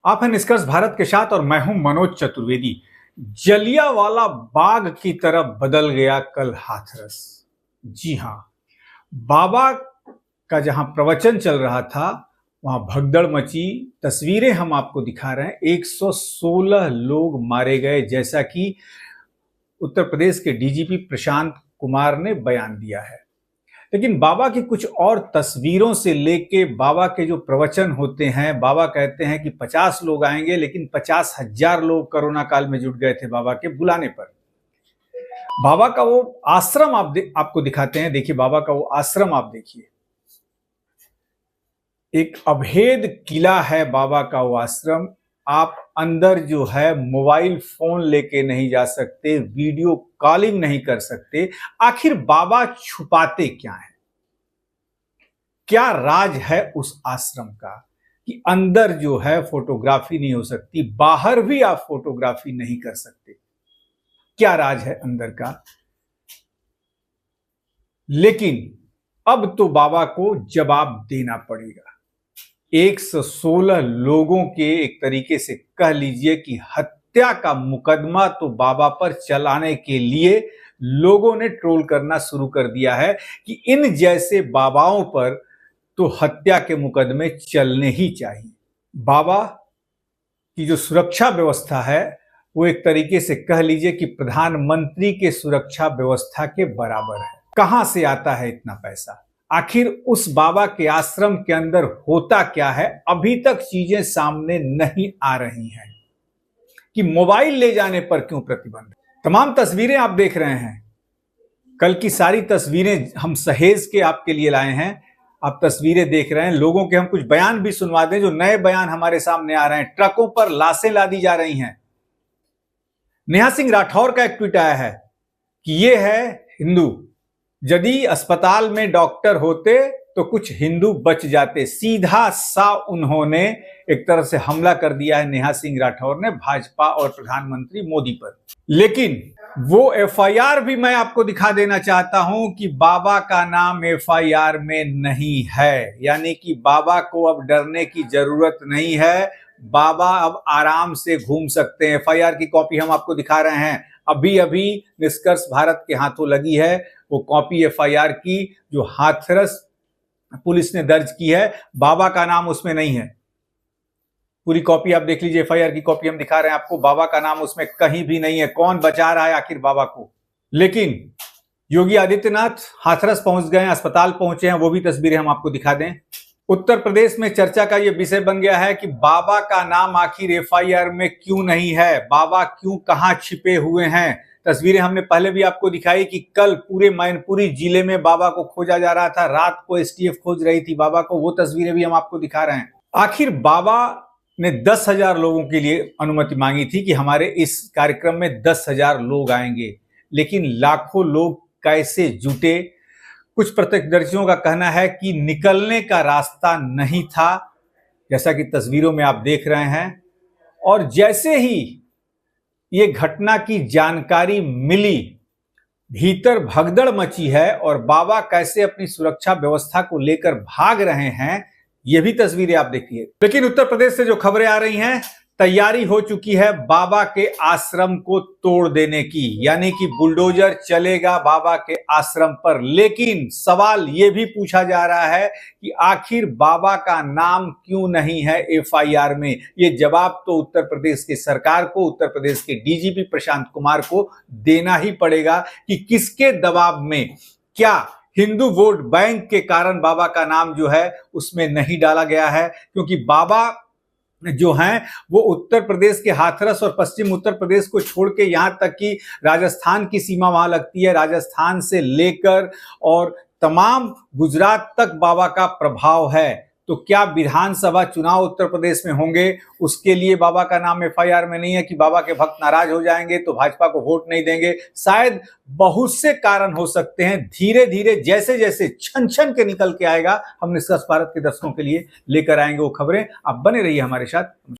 आप हैं निष्कर्ष भारत के साथ और मैं हूं मनोज चतुर्वेदी। जलियांवाला बाग की तरफ बदल गया कल हाथरस। जी हां, बाबा का जहां प्रवचन चल रहा था वहां भगदड़ मची। तस्वीरें हम आपको दिखा रहे हैं। 116 लोग मारे गए, जैसा कि उत्तर प्रदेश के डीजीपी प्रशांत कुमार ने बयान दिया है। लेकिन बाबा की कुछ और तस्वीरों से लेके बाबा के जो प्रवचन होते हैं, बाबा कहते हैं कि 50 लोग आएंगे, लेकिन 50,000 लोग कोरोना काल में जुट गए थे बाबा के बुलाने पर। बाबा का वो आश्रम आपको दिखाते हैं। देखिए बाबा का वो आश्रम आप देखिए, एक अभेद किला है बाबा का वो आश्रम। आप अंदर जो है मोबाइल फोन लेके नहीं जा सकते, वीडियो कॉलिंग नहीं कर सकते। आखिर बाबा छुपाते क्या है? क्या राज है उस आश्रम का कि अंदर जो है फोटोग्राफी नहीं हो सकती, बाहर भी आप फोटोग्राफी नहीं कर सकते? क्या राज है अंदर का? लेकिन अब तो बाबा को जवाब देना पड़ेगा। 116 लोगों के एक तरीके से कह लीजिए कि हत्या का मुकदमा तो बाबा पर चलाने के लिए लोगों ने ट्रोल करना शुरू कर दिया है कि इन जैसे बाबाओं पर तो हत्या के मुकदमे चलने ही चाहिए। बाबा की जो सुरक्षा व्यवस्था है वो एक तरीके से कह लीजिए कि प्रधानमंत्री के सुरक्षा व्यवस्था के बराबर है। कहां से आता है इतना पैसा? आखिर उस बाबा के आश्रम के अंदर होता क्या है? अभी तक चीजें सामने नहीं आ रही हैं कि मोबाइल ले जाने पर क्यों प्रतिबंध। तमाम तस्वीरें आप देख रहे हैं। कल की सारी तस्वीरें हम सहेज के आपके लिए लाए हैं। आप तस्वीरें देख रहे हैं। लोगों के हम कुछ बयान भी सुनवा दें, जो नए बयान हमारे सामने आ रहे हैं। ट्रकों पर लाशें लादी जा रही हैं। नेहा सिंह राठौर का एक ट्वीट आया है कि ये है हिंदू, यदि अस्पताल में डॉक्टर होते तो कुछ हिंदू बच जाते। सीधा सा उन्होंने एक तरह से हमला कर दिया है नेहा सिंह राठौर ने भाजपा और प्रधानमंत्री मोदी पर। लेकिन वो एफआईआर भी मैं आपको दिखा देना चाहता हूं कि बाबा का नाम एफआईआर में नहीं है। यानी कि बाबा को अब डरने की जरूरत नहीं है। बाबा अब आराम से घूम सकते हैं। एफआईआर की कॉपी हम आपको दिखा रहे हैं। अभी अभी निष्कर्ष भारत के हाथों लगी है वो कॉपी एफआईआर की, जो हाथरस पुलिस ने दर्ज की है। बाबा का नाम उसमें नहीं है। पूरी कॉपी आप देख लीजिए। एफआईआर की कॉपी हम दिखा रहे हैं आपको। बाबा का नाम उसमें कहीं भी नहीं है। कौन बचा रहा है आखिर बाबा को? लेकिन योगी आदित्यनाथ हाथरस पहुंच गए हैं, अस्पताल पहुंचे हैं। वो भी तस्वीरें हम आपको दिखा दें। उत्तर प्रदेश में चर्चा का यह विषय बन गया है कि बाबा का नाम आखिर एफआईआर में क्यों नहीं है? बाबा क्यों कहां छिपे हुए हैं? तस्वीरें हमने पहले भी आपको दिखाई कि कल पूरे मैनपुरी जिले में बाबा को खोजा जा रहा था। रात को एसटीएफ खोज रही थी बाबा को। वो तस्वीरें भी हम आपको दिखा रहे हैं। आखिर बाबा ने 10,000 लोगों के लिए अनुमति मांगी थी कि हमारे इस कार्यक्रम में 10,000 लोग आएंगे, लेकिन लाखों लोग कैसे जुटे? कुछ प्रत्यक्षदर्शियों का कहना है कि निकलने का रास्ता नहीं था, जैसा कि तस्वीरों में आप देख रहे हैं। और जैसे ही ये घटना की जानकारी मिली, भीतर भगदड़ मची है और बाबा कैसे अपनी सुरक्षा व्यवस्था को लेकर भाग रहे हैं, ये भी तस्वीरें आप देखिए। लेकिन उत्तर प्रदेश से जो खबरें आ रही हैं, तैयारी हो चुकी है बाबा के आश्रम को तोड़ देने की। यानी कि बुलडोजर चलेगा बाबा के आश्रम पर। लेकिन सवाल यह भी पूछा जा रहा है कि आखिर बाबा का नाम क्यों नहीं है एफआईआर में? यह जवाब तो उत्तर प्रदेश की सरकार को, उत्तर प्रदेश के डीजीपी प्रशांत कुमार को देना ही पड़ेगा कि किसके दबाव में, क्या हिंदू वोट बैंक के कारण बाबा का नाम जो है उसमें नहीं डाला गया है? क्योंकि बाबा जो हैं वो उत्तर प्रदेश के हाथरस और पश्चिम उत्तर प्रदेश को छोड़ के यहां तक कि राजस्थान की सीमा वहां लगती है। राजस्थान से लेकर और तमाम गुजरात तक बाबा का प्रभाव है। तो क्या विधानसभा चुनाव उत्तर प्रदेश में होंगे, उसके लिए बाबा का नाम एफआईआर में नहीं है कि बाबा के भक्त नाराज हो जाएंगे तो भाजपा को वोट नहीं देंगे? शायद बहुत से कारण हो सकते हैं। धीरे धीरे जैसे जैसे छन छन के निकल के आएगा, हम निष्कर्ष भारत के दर्शकों के लिए लेकर आएंगे वो खबरें। आप बने रहिए हमारे साथ।